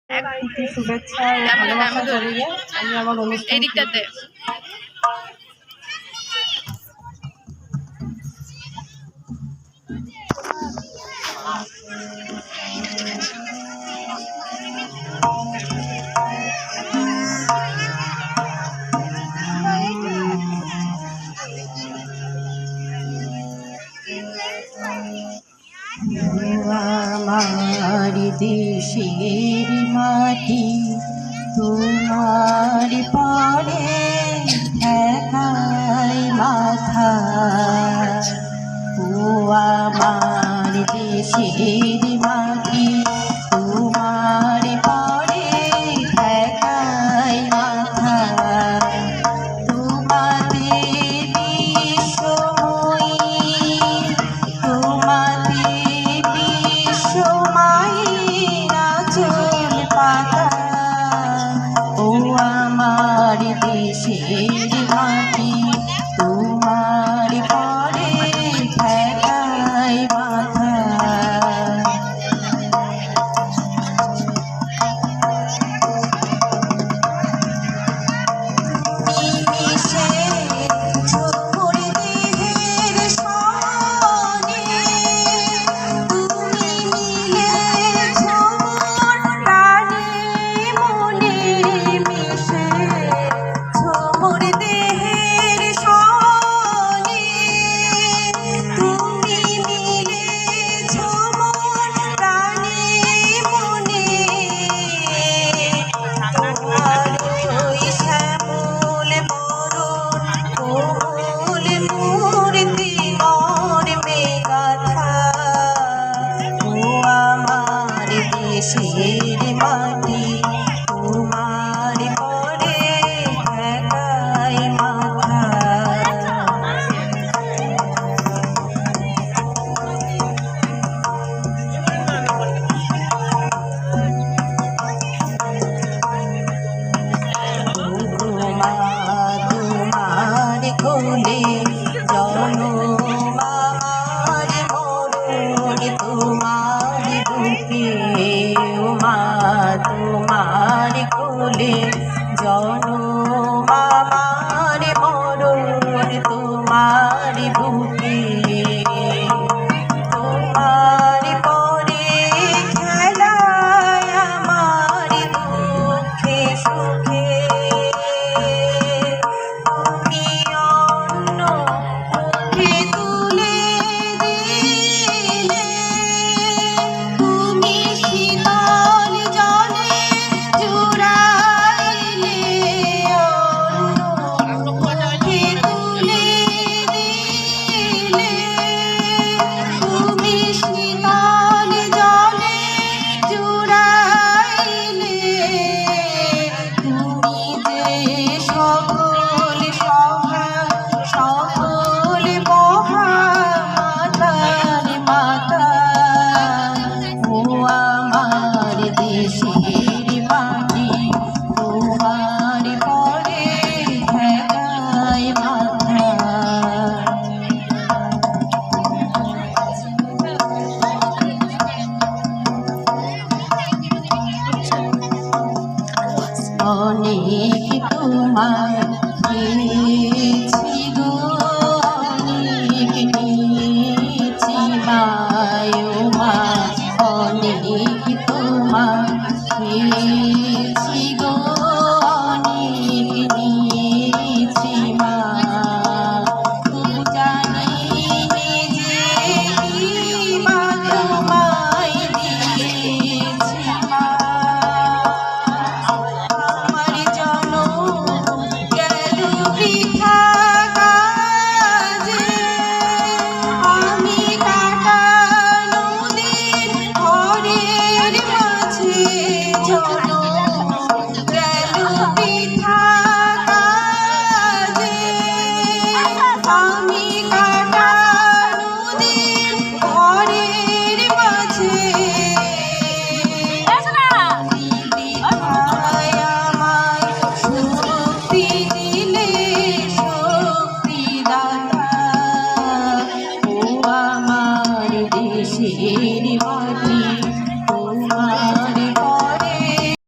শুভেচ্ছা ভালোবাসা জানিয়ে আমি আমার অনুষ্ঠান এই দিকটাতে আমার দেশের মাটি তোমার পরে একাই মাথা ও আমার দেশের মাটি তোমার পরে একাই মাথা আমার দেশের মাটি তোমার পরে ঠেকাই মাথা দেশের মাটি তোমার পরে ঠেকাই মাথা তোমার কোলে জনমার মরণ তোমার বুকে তোমার কোলে জনম আমার মরণ তোমার বুকে তোমার পরে খেলায় আমার দুঃখে সুখে তুমি অন্য মুখে তুলে দিলে তুমি শীতল জলে জুড়াইলে অন্য মুখে তুলে দিলে তুমি শীতল জলে জুড়াইলে তুমি যে সকল সকল মহামাতার মাতা ও আমার দেশের মাটি তোমার পরে ঠেকাই মাথা অনেক তোমার পেয়েছি গো অনেক নিয়েছি মা অনেক তোমার পেয়েছি গো অনেক নিয়েছি মা জানি নিজে কি মা তোমায় দিয়েছি মা আমার জনম গেল বৃথা কাজে আমি কাটানো দিন ঘরের মাঝে